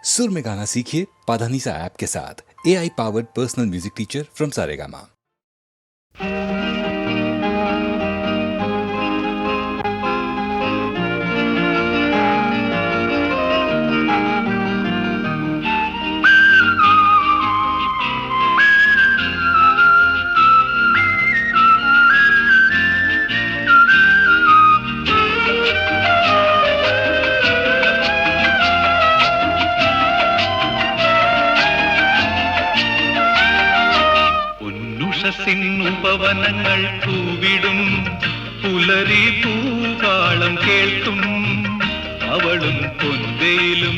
सुर में गाना सीखिए पाधानीसा ऐप के साथ। AI powered personal music teacher from Saregama. ഉപവനങ്ങൾ പൂവിടും പുലരി പൂകാളം കേൾക്കും അവളും പൊൻവേലും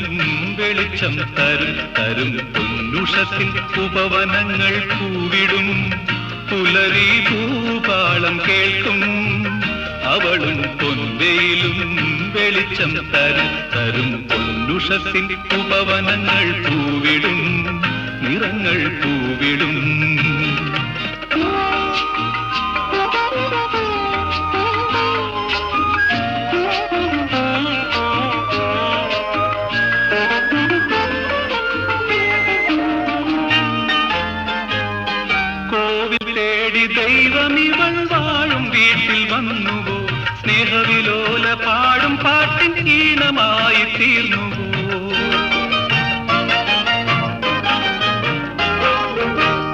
വെളിച്ചം തരും പൊന്നുഷത്തിൽ ഉപവനങ്ങൾ പൂവിടും പുലരി പൂകാളം കേൾക്കും അവളും പൊൻവേലും വെളിച്ചം തരും പൊന്നുഷത്തിൽ ഉപവനങ്ങൾ പൂവിടും നിറങ്ങൾ പൂവിടും. ദൈവമിവൾ വാഴും വീട്ടിൽ വന്നുവോ, സ്നേഹവിലോല പാടും പാട്ടിൻ ഈണമായി തീർന്നുവോ.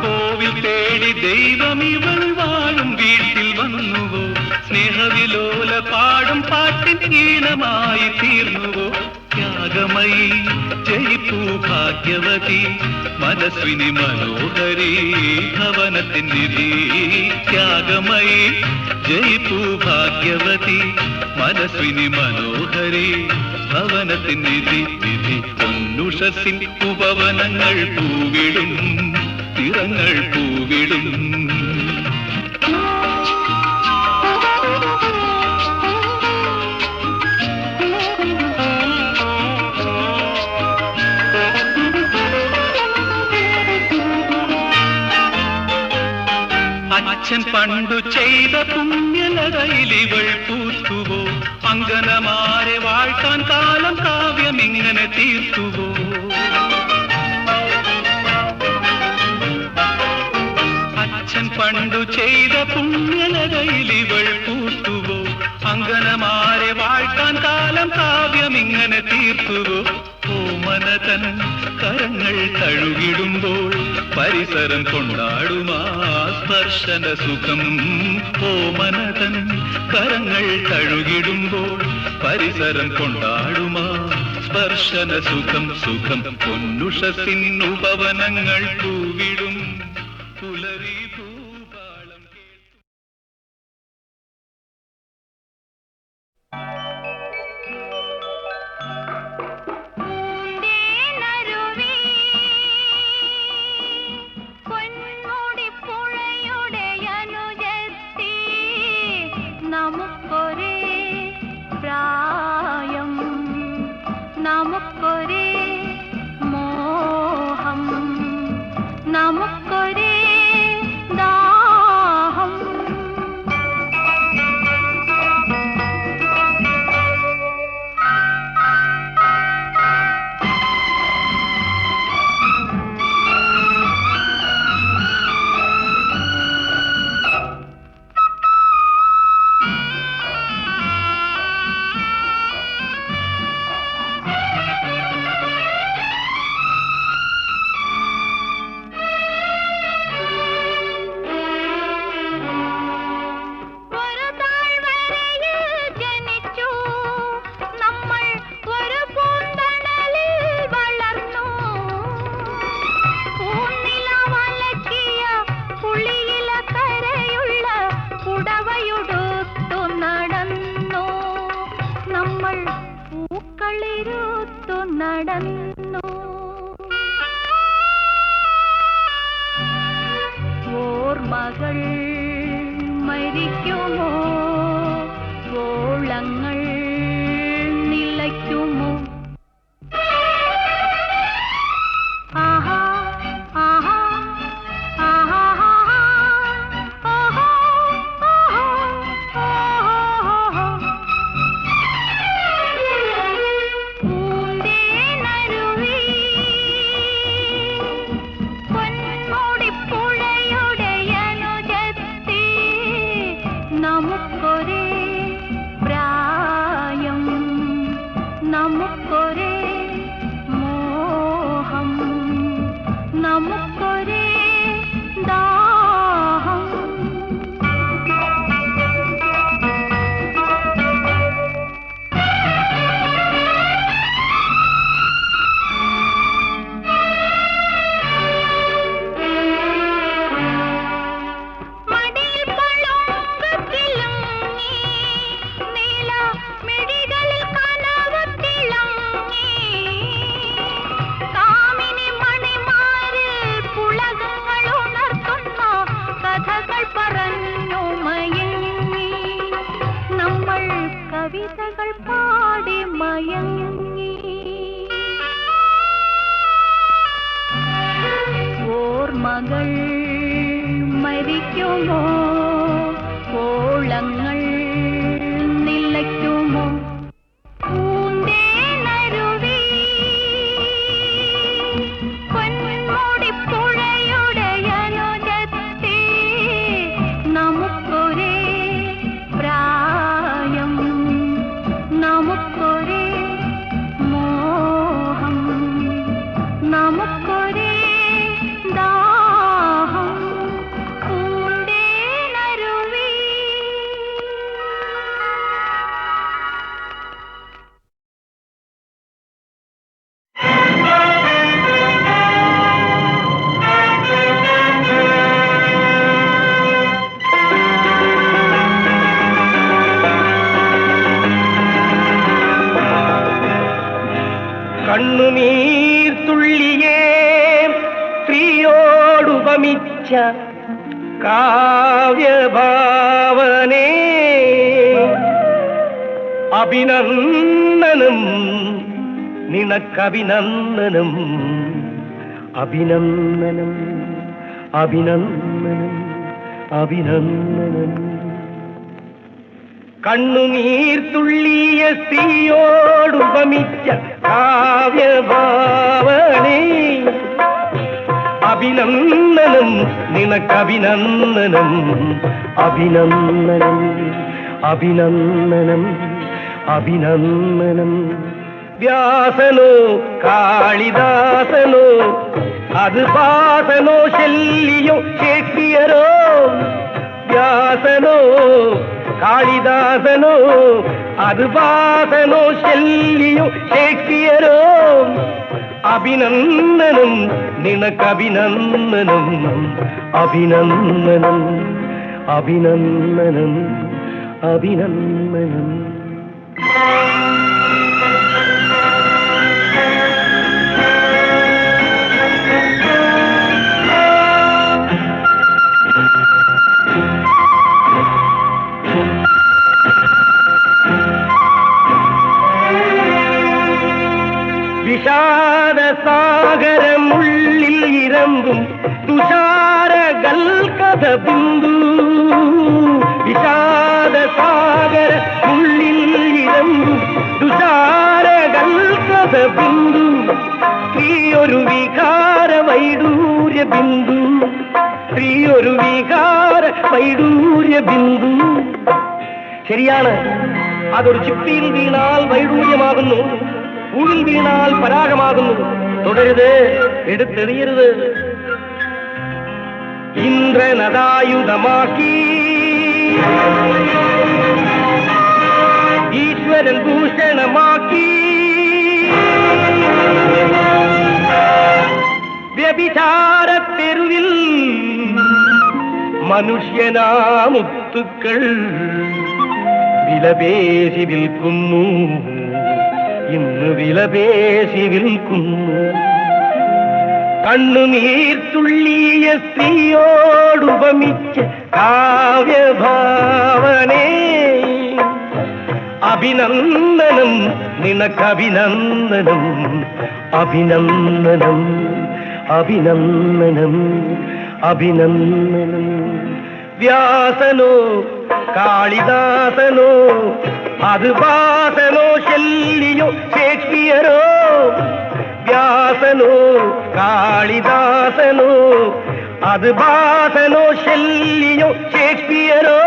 കോവിൽ തേടി ദൈവമിവൾ വാഴും വീട്ടിൽ വന്നുവോ, സ്നേഹവിലോല പാടും പാട്ടിൻ ഈണമായി തീർന്നുവോ. ത്യാഗമയി ജയിപ്പൂ ഭാഗ്യവതി മനസ്വിനി മനോഹരി ഭവനത്തിൻ നിധി. ത്യാഗമയി ജയിപ്പൂ ഭാഗ്യവതി മനസ്വിനി മനോഹരി ഭവനത്തിൻ നിധി. പൊന്നുഷസിൻ ഉപവനങ്ങൾ പൂവിടും നിറങ്ങൾ പൂവിടും. അച്ഛൻ പണ്ടു ചെയ്ത പുണ്യലതയിലിവൾ പൂത്തുവോ, അങ്കനമാരെ വാഴ്ത്താൻ കാലം കാവ്യം ഇങ്ങനെ തീർത്തുവോ. അച്ഛൻ പണ്ടു ചെയ്ത പുണ്യലതയിലിവൾ പൂത്തുവോ, അങ്കനമാരെ വാഴ്ത്താൻ കാലം കാവ്യം ഇങ്ങനെ തീർത്തുവോ. ഓമനതൻ കരങ്ങൾ തഴുകിടുമ്പോൾ പരിസരം കൊണ്ടാടുമാ സ്പർശന സുഖം. ഓമനതൻ കരങ്ങൾ തഴുകിടുമ്പോൾ പരിസരം കൊണ്ടാടുമാ സ്പർശന സുഖം. പൊന്നുഷസിൻ ഉപവനങ്ങൾ പൂവിടും പുലരി പൂപാളം കേൾക്കും. നമുക്കൊരേ മോഹം, നമുക്കൊരേ ദാഹം. നടന്നു ഓർമ്മകൾ മരിക്കുമോ, ഓളങ്ങൾ നിലയ്ക്കുമോ. ആഹാ ആഹാ ആഹാ ആഹാ പൂന്തേനരുവി നിലയ്ക്കുമോ ഓളങ്ങൾ നിലയ്ക്കുമോ പൂന്തേനരുവി പൊന്മുടിപ്പുഴയുടെ അനുജത്തി നമുക്കൊരേ പ്രായം നമുക്കൊരേ മോഹം നമുക്കൊരേ ദാഹം പൂന്തേനരുവി കണ്ണുനീർ തുള്ളിയേ സ്ത്രീയോടുപമിച്ച കാവ്യഭാവനേ അഭിനന്ദനം നിനക്കഭിനന്ദനം അഭിനന്ദനം അഭിനന്ദനം അഭിനന്ദനം കണ്ണുനീർ തുള്ളിയ സ്ത്രീയോടുപമിച്ച കാവ്യഭാവനേ അഭിനന്ദനം നിനക്കഭിനന്ദനം അഭിനന്ദനം അഭിനന്ദനം അഭിനന്ദനം വ്യാസനോ കാളിദാസനോ അത് ഭാസനോ ശല്യോ ഷേക്സ്പിയറോ വ്യാസനോ കാളിദാസനോ അത് ഭാസനോ ശല്യോ ഷേക്സ്പിയറോ അഭിനന്ദനം നിനക്കഭിനന്ദനം അഭിനന്ദനം അഭിനന്ദനം അഭിനന്ദനം വിഷാദസാഗരമുള്ളിൽ ഇരമ്പും തുഷാരകൽക്കഥ ബിന്ദു വിഷാദസാഗരമുള്ളിൽ ഇരമ്പും തുഷാരകൽക്കഥ ബിന്ദു സ്ത്രീയൊരു വികാര വൈഡൂര്യ ബിന്ദു സ്ത്രീയൊരു വികാര വൈഡൂര്യ ബിന്ദു ശരിയാണ്, അതൊരു ചിപ്പിയിൽ വീണാൽ വൈഡൂര്യമാകുന്നു, പൂവിൽ വീണാൽ പരാഗമാകുന്നു. തുടരുത്, എടുത്തെറിയരുത്. ഇന്ദ്രനദായുധമാക്കി ഈശ്വരൻ ഭൂഷണമാക്കി വ്യഭിചാരത്തെരുവിൽ മനുഷ്യനാമുത്തുക്കൾ വിലപേശി വിൽക്കുന്നു, ഇന്ന് വിലപേശി വിൽക്കുന്നു. കണ്ണുനീർ തുള്ളിയ സ്ത്രീയോടുപമിച്ച കാവ്യഭാവനേ അഭിനന്ദനം നിനക്കഭിനന്ദനം അഭിനന്ദനം അഭിനന്ദനം അഭിനന്ദനം. വ്യാസനോ കാളിദാസനോ അത് ഭാസനോ ശല്യോ ഷേക്സ്പിയറോ വ്യാസനോ കാളിദാസനോ അത് ഭാസനോ ശല്യോ ഷേക്സ്പിയറോ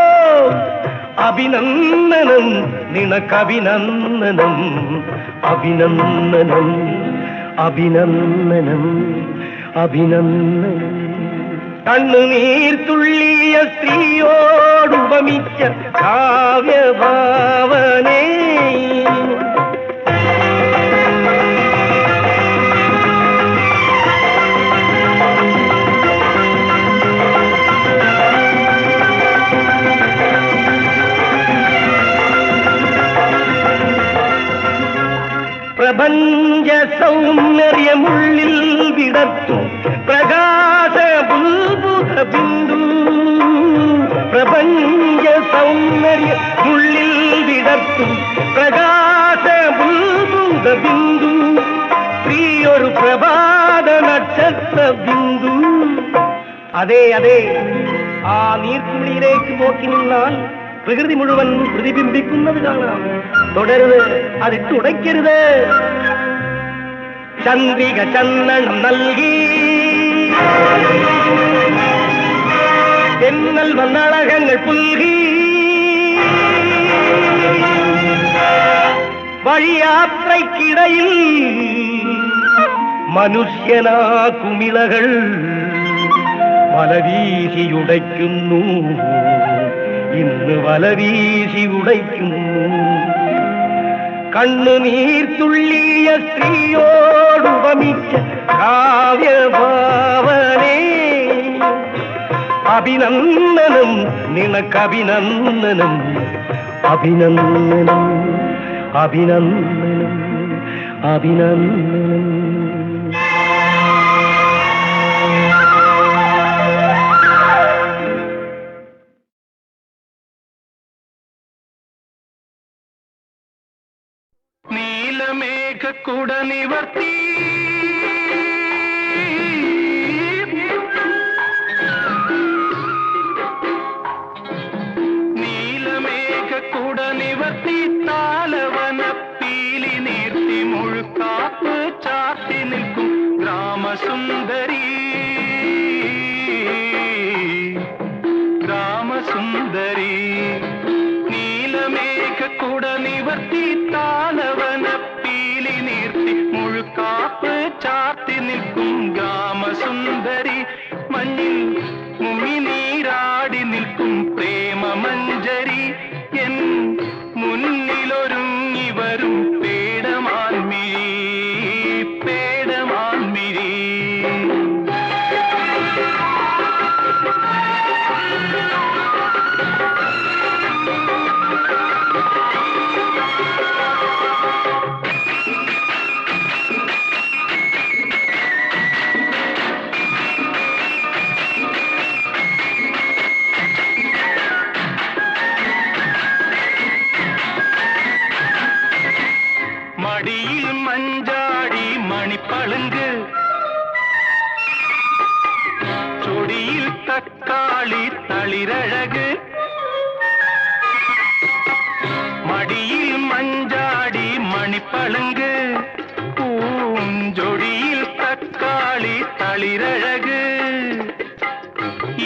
അഭിനന്ദനം നിനക്കഭിനന്ദനം അഭിനന്ദനം അഭിനന്ദനം അഭിനന്ദനം. കണ്ണുനീർ തുള്ളിയ സ്ത്രീയോടുപമിച്ച കാവ്യഭാവനേ പ്രപഞ്ച സൗന്ദര്യമുള്ളിൽ വിടർത്തും പ്രകാശ ബുൽബുധ ബിന്ദു പ്രപഞ്ച സൗന്ദര്യമുള്ളിൽ വിടർത്തും പ്രകാശ ബുൽബുധ ബിന്ദു സ്ത്രീയൊരു പ്രഭാത നക്ഷത്ര ബിന്ദു. അതെ അതെ, ആ നീർത്തുള്ളിയിലേക്ക് നോക്കി നിന്നാൽ പ്രകൃതി മുഴുവൻ പ്രതിബിംബിക്കുന്നത് കാണാം. തുടരുത്, അതിട്ടുടയ്ക്കരുത്. ചന്ദ്രിക ചന്ദനം നൽകി തെന്നൽ വന്നളകങ്ങൾ പുൽകി വഴിയാത്രയ്ക്കിടയിൽ മനുഷ്യനാ കുമിളകൾ വലവീശിയുടയ്ക്കുന്നു. ഇന്ന് വലവീശി ഉടയ്ക്കുന്നു. കണ്ണുനീർത്തുള്ളിയ സ്ത്രീയോടുപമിച്ച കാവ്യഭാവനേ, അഭിനന്ദനം നിനക്കഭിനന്ദനം, അഭിനന്ദനം അഭിനന്ദനം അഭിനന്ദനം. നീലമേഘക്കുട നിവർത്തി നീലമേഘക്കുട നിവർത്തി താലവന പീലി നീർത്തി മുഴുക്കാപ്പ് ചാത്തി നിൽക്കും ഗ്രാമസുന്ദരി ഗ്രാമസുന്ദരി. നീലമേഘക്കുട നിവർത്തി താലവന പീലി നീർത്തി മുഴുക്കാപ്പ് ചാത്തി നിൽക്കും ഗ്രാമസുന്ദരി. മഞ്ഞിൽ മുങ്ങി നീരാടി നിൽക്കും പ്രേമമഞ്ജരി. എൻ മുന്നിലൊരുങ്ങി വരും പേടമാൻമിഴി പേടമാൻമിഴി. മടിയിൽ മഞ്ചാടി മണിപ്പളുങ്ക്, ചൊടിയിൽ തക്കാളി തളിരഴക്. മടിയിൽ മഞ്ചാടി മണിപ്പളുങ്ക്, പൂഞ്ചൊടിയിൽ തക്കാളി തളിരഴക്.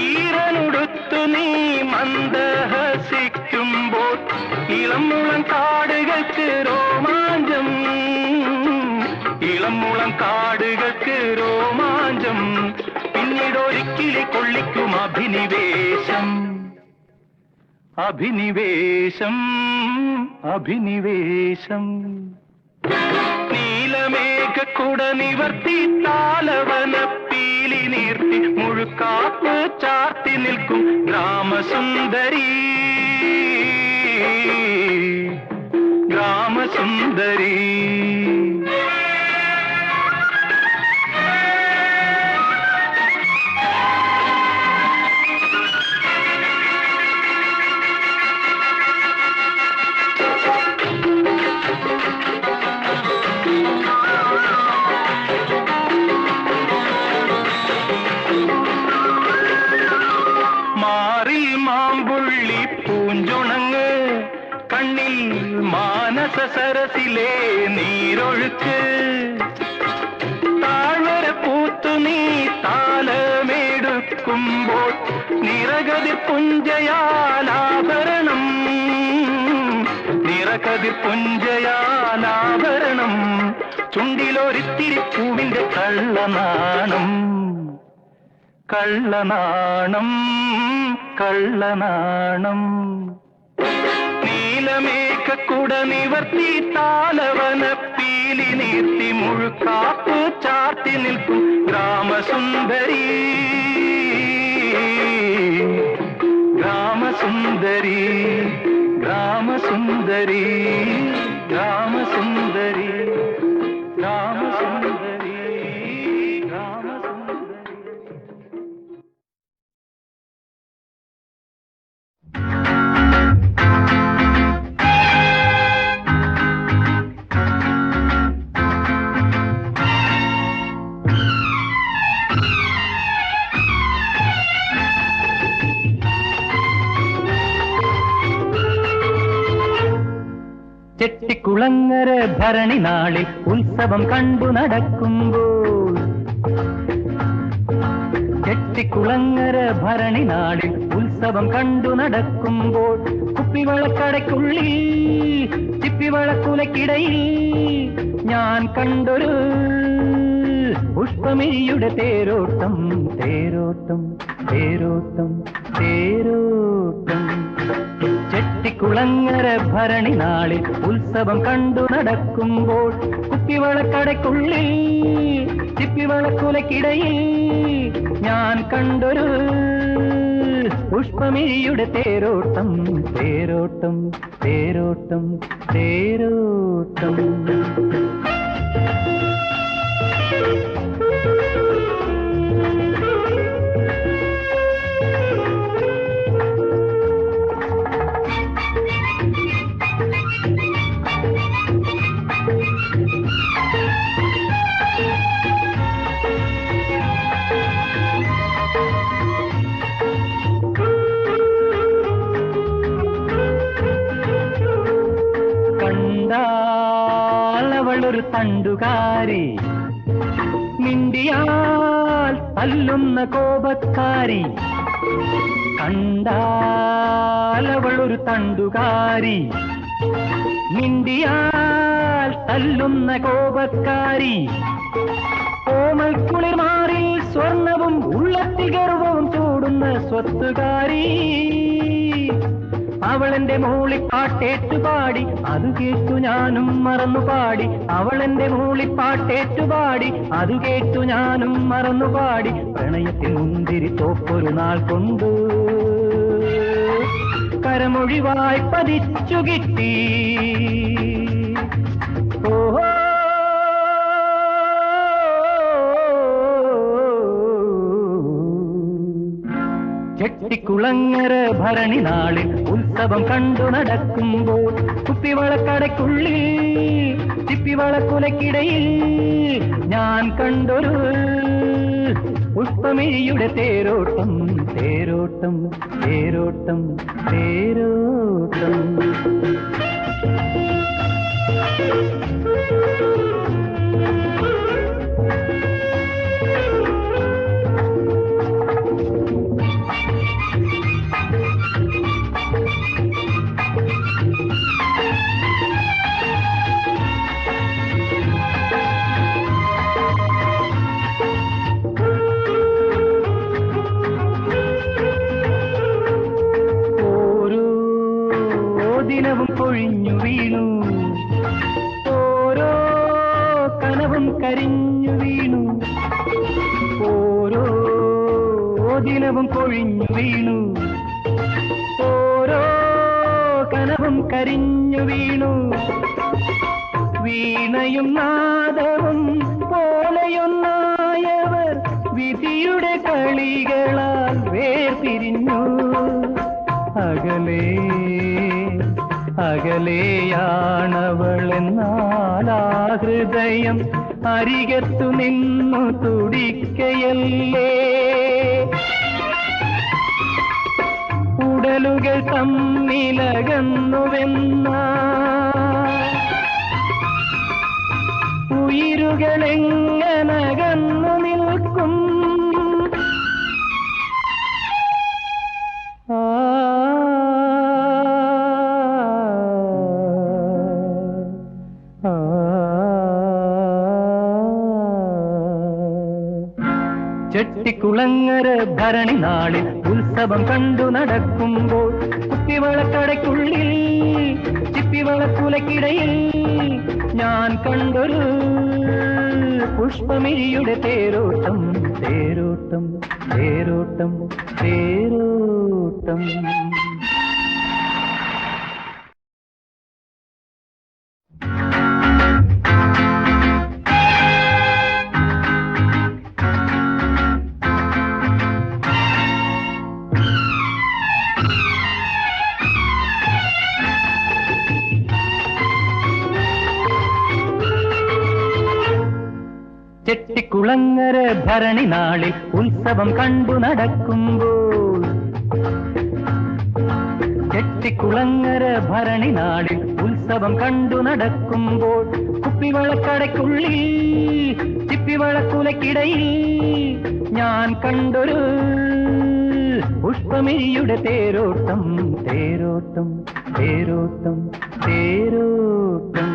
ഈറനുടുത്തു നീ മന്ദഹസിക്കുമ്പോൾ ഇളമുളം കാടുകൾക്ക് രോമാഞ്ചം, ഇളമുളം കാടുകൾക്ക് രോമാഞ്ചം. പിന്നീടൊരിക്കിളി കൊള്ളിക്കും അഭിനിവേശം, അഭിനിവേശം അഭിനിവേശം. നീലമേഘക്കുട നിവർത്തി താലവന പീലി നീർത്തി മുഴുക്കാപ്പ് ചാർത്തി നിൽക്കും ഗ്രാമസുന്ദരി ഗ്രാമസുന്ദരി. മാറിൽ മാമ്പുള്ളി പൂഞ്ചുണങ്ങ്, കണ്ണിൽ മാനസ സരസിലെ നീരൊഴുക്ക്. താഴ്വര പൂത്തു നീ താലമെടുക്കുമ്പോൾ നിറകതിർ പുഞ്ചയാലാഭരണം, നിറകതിർ പുഞ്ചയാലാഭരണം. ചുണ്ടിലൊരിത്തിരി പൂവിന്റെ കള്ളനാണം, കള്ളനാണം കള്ളനാണം. നീലമേഘക്കുട നിവർത്തി താലവന പീലി നീർത്തി മുഴുക്കാപ്പ് ചാർത്തി നിൽക്കും ഗ്രാമസുന്ദരി ഗ്രാമസുന്ദരി ഗ്രാമസുന്ദരി ഗ്രാമസുന്ദരി ഗ്രാമസുന്ദരി ഗ്രാമസുന്ദരി. ചെട്ടിക്കുളങ്ങര ഭരണി നാളിൽ ഉത്സവം കണ്ടു നടക്കുമ്പോൾ ചെട്ടിക്കുളങ്ങര ഭരണി നാളിൽ ഉത്സവം കണ്ടു നടക്കുമ്പോൾ കുപ്പിവളക്കടയ്ക്കുള്ളിൽ ചിപ്പിവളക്കുലക്കിടയിൽ ഞാൻ കണ്ടൊരു പുഷ്പമിഴിയുടെ തേരോട്ടം തേരോട്ടം തേരോട്ടം തേരോട്ടം ചെട്ടിക്കുളങ്ങര ഭരണി നാളിൽ ഉത്സവം കണ്ടു നടക്കുമ്പോൾ കുപ്പിവളക്കടയ്ക്കുള്ളിൽ ചിപ്പിവളക്കുലക്കിടയിൽ ഞാൻ കണ്ടൊരു പുഷ്പമിഴിയുടെ തേരോട്ടം തേരോട്ടം തേരോട്ടം തേരോട്ടം കണ്ടാളവളൊരു തണ്ടുകാരി മിണ്ടിയാൽ തല്ലുന്ന കോപക്കാരി കണ്ടാലവളൊരു തണ്ടുകാരി മിണ്ടിയാൽ തല്ലുന്ന കോപക്കാരി കോമൽ കുളിർമാറിൽ സ്വർണവും ഉള്ളത്തിൽ ഗർവവും ചൂടുന്ന സ്വത്തുകാരി അവളെന്റെ മൂളിപ്പാട്ടേറ്റുപാടി അത് കേട്ടു ഞാനും മറന്നുപാടി അവളെന്റെ മൂളിപ്പാട്ടേറ്റുപാടി അത് കേട്ടു ഞാനും മറന്നുപാടി പ്രണയത്തിൽ മുന്തിരി തോപ്പൊരു നാൾ കൊണ്ടു കരമൊഴിവായി പതിച്ചു കിട്ടി ഓഹോ ചെട്ടിക്കുളങ്ങര ഭരണി നാളിൽ ഉത്സവം കണ്ടു നടക്കുമ്പോൾ കുപ്പിവളക്കടയ്ക്കുള്ളിൽ ചിപ്പിവളക്കുലക്കിടയിൽ ഞാൻ കണ്ടൊരു പുഷ്പമിഴിയുടെ തേരോട്ടം തേരോട്ടം തേരോട്ടം തേരോട്ടം ദിനവും കൊഴിഞ്ഞു വീണു ഓരോ കനവും കരിഞ്ഞു വീണു ഓരോ ദിനവും കൊഴിഞ്ഞു വീണു ഓരോ കനവും കരിഞ്ഞു വീണു വീണയും നാദവും പോലെയൊന്നായവർ വിധിയുടെ കളികളാൽ വേർപിരിഞ്ഞു അകലേ അകലെയാണവളെന്നാലാ ഹൃദയം അരികത്തു നിന്നു തുടിക്കയല്ലേ ഉടലുകൾ തമ്മിലകന്നുവെന്ന ഉയിരുകളെങ്ങനകന്നു നിൽക്കും ചെട്ടിക്കുളങ്ങര ഭരണി നാളിൽ ഉത്സവം കണ്ടു നടക്കുമ്പോൾ കുപ്പിവളക്കടയ്ക്കുള്ളിൽ ചിപ്പിവളക്കുലക്കിടയിൽ ഞാൻ കണ്ടൊരു പുഷ്പമിഴിയുടെ തേരോട്ടം തേരോട്ടം തേരോട്ടം തേരോട്ടം ചെട്ടിക്കുളങ്ങര ഭരണി നാളിൽ ഉത്സവം കണ്ടു നടക്കുമ്പോൾ ചെട്ടിക്കുളങ്ങര ഭരണി നാളിൽ ഉത്സവം കണ്ടു നടക്കുമ്പോൾ കുപ്പിവളക്കടയ്ക്കുള്ളിൽ ചിപ്പിവളക്കുലക്കിടയിൽ ഞാൻ കണ്ടൊരു പുഷ്പമിഴിയുടെ തേരോട്ടം തേരോട്ടം തേരോട്ടം തേരോട്ടം.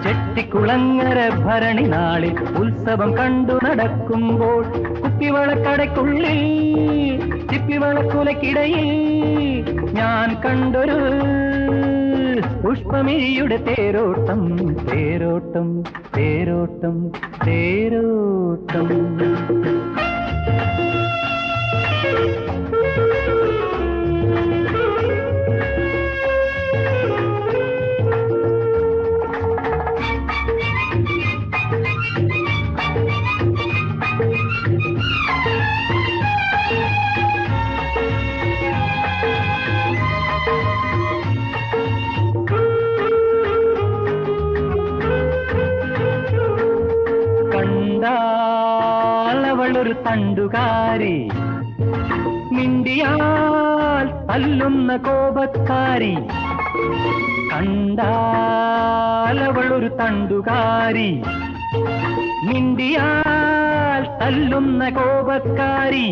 ചെട്ടിക്കുളങ്ങര ഭരണി നാളിൽ ഉത്സവം കണ്ടു നടക്കുമ്പോൾ കുപ്പിവളക്കടയ്ക്കുള്ളിൽ ചിപ്പിവളക്കുലക്കിടയിൽ ഞാൻ കണ്ടൊരു പുഷ്പമിഴിയുടെ തേരോട്ടം തേരോട്ടം തേരോട്ടം തേരോട്ടം. അവളൊരു തണ്ടുകാരി, മിണ്ടിയാൽ തല്ലുന്ന കോപക്കാരി. കണ്ടാൽ അവളൊരു തണ്ടുകാരി, മിണ്ടിയാൽ തല്ലുന്ന കോപക്കാരി.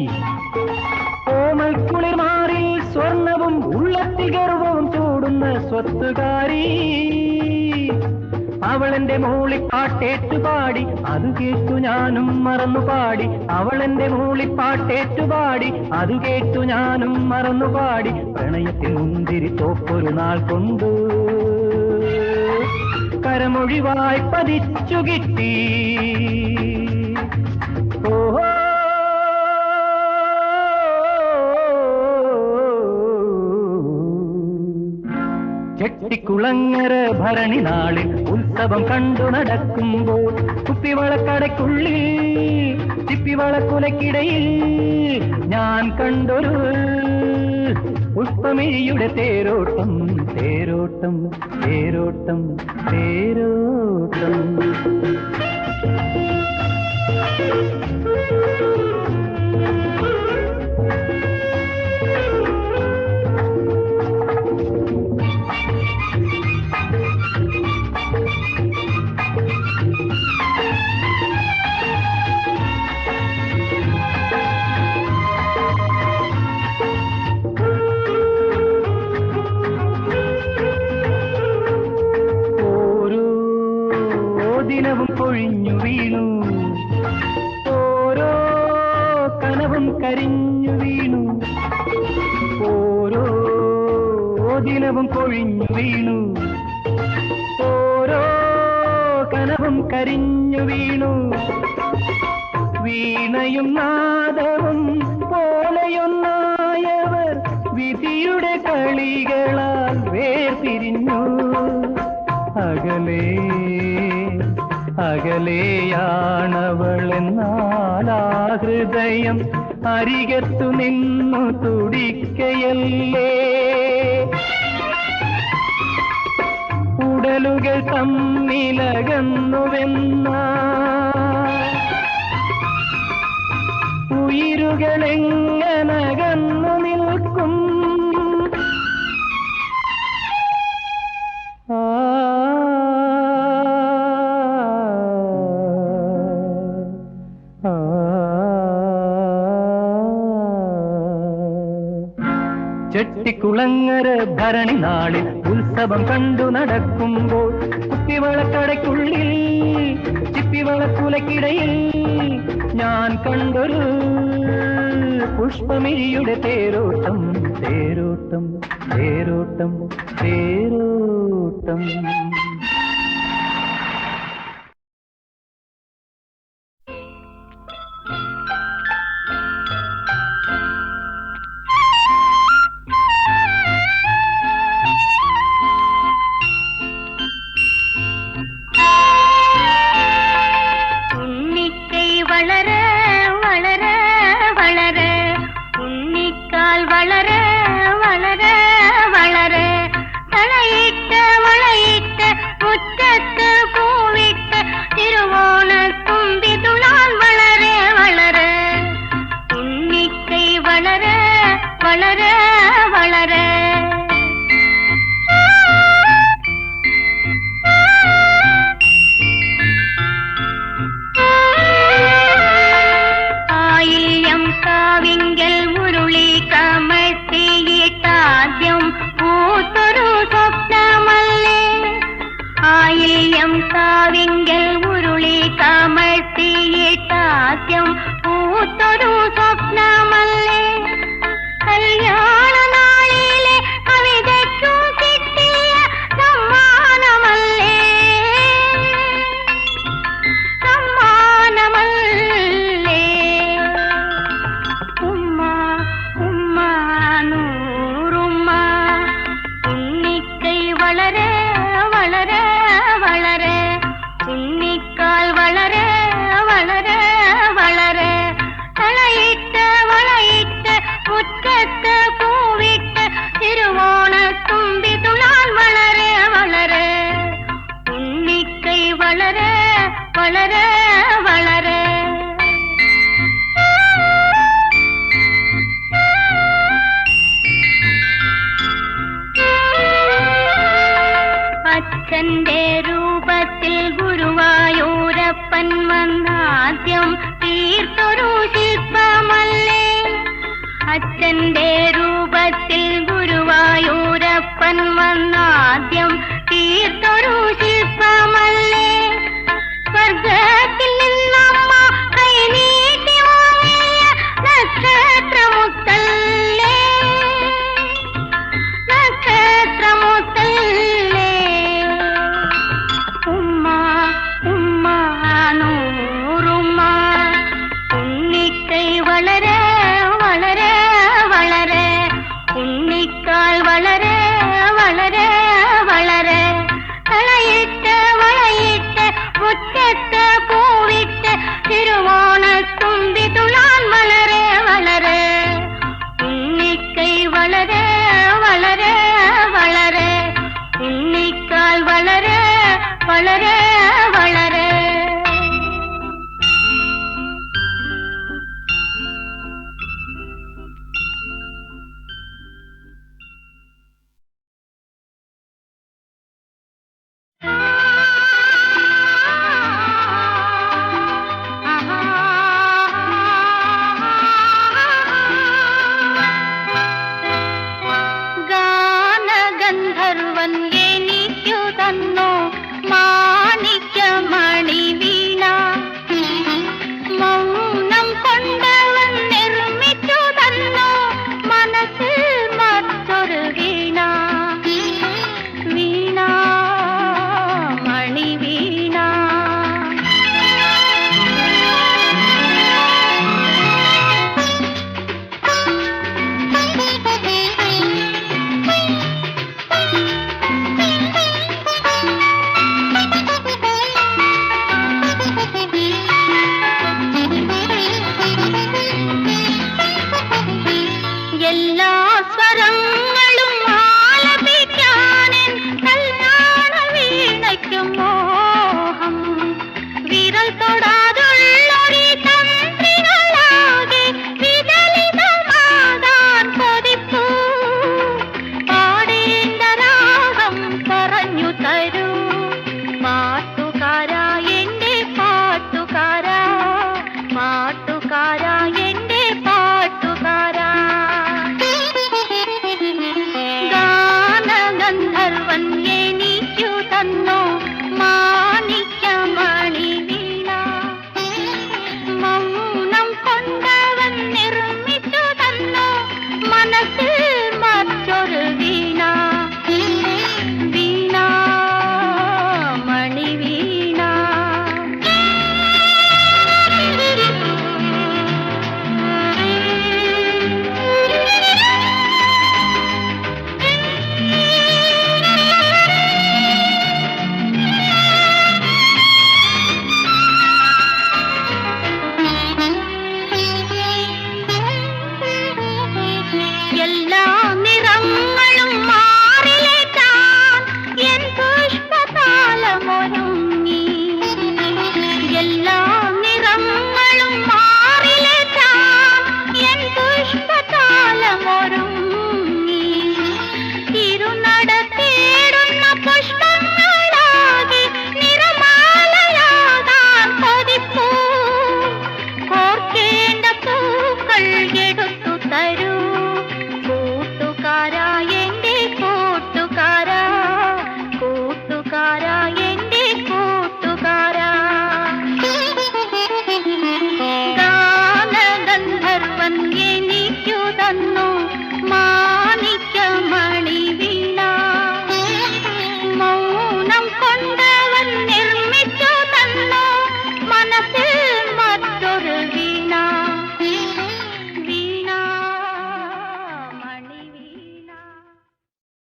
കോമൽ കുളിർമാറിൽ സ്വർണവും ഉള്ളത്തിൽ ഗർവവും ചൂടുന്ന സ്വത്തുകാരി. അവളെന്റെ മൂളിപ്പാട്ടേറ്റുപാടി, അത് കേട്ടു ഞാനും മറന്നുപാടി. അവളെന്റെ മൂളിപ്പാട്ടേറ്റുപാടി, അത് കേട്ടു ഞാനും മറന്നുപാടി. പ്രണയത്തിൽ മുന്തിരി തോപ്പൊരു നാൾ കൊണ്ടു കരമൊഴിവായി പതിച്ചു കിട്ടി. ഓഹോ ചെട്ടിക്കുളങ്ങര ഭരണി നാളിൽ ഉത്സവം കണ്ടു നടക്കുമ്പോൾ കുപ്പിവളക്കടയ്ക്കുള്ളിൽ ചിപ്പിവളക്കുലക്കിടയിൽ ഞാൻ കണ്ടൊരു പുഷ്പമിഴിയുടെ തേരോട്ടം തേരോട്ടം തേരോട്ടം തേരോട്ടം. ദിനവും കൊഴിഞ്ഞു വീണു, ഓരോ കനവും കരിഞ്ഞു വീണു. ഓരോ ദിനവും കൊഴിഞ്ഞു വീണു, ഓരോ കനവും കരിഞ്ഞു വീണു. വീണയും നാദവും പോലെയൊന്നായവർ വിധിയുടെ കളികളാൽ വേർപിരിഞ്ഞു. അകലേ അകലെയാണവളെന്നാലാ ഹൃദയം അരികത്തു നിന്നു തുടിക്കയല്ലേ. ഉടലുകൾ തമ്മിലകന്നുവെന്ന ഉയിരുകളെങ്ങനകന്നു നിൽക്കും. ചെട്ടിക്കുളങ്ങര ഭരണി നാളിൽ ഉത്സവം കണ്ടു നടക്കുമ്പോൾ കുപ്പിവളക്കടയ്ക്കുള്ളിൽ ചിപ്പിവളക്കുലക്കിടയിൽ ഞാൻ കണ്ടൊരു പുഷ്പമിഴിയുടെ തേരോട്ടം തേരോട്ടം തേരോട്ടം തേരോട്ടം. കാവിങ്കൽ ഉരുളി കമഴ്ത്തിയിട്ടാദ്യം പൂത്തൊരു സ്വപ്നമല്ലേ ആയില്യം കാവിങ്കൽ ഉരുളി കമഴ്ത്തിയിട്ടാദ്യം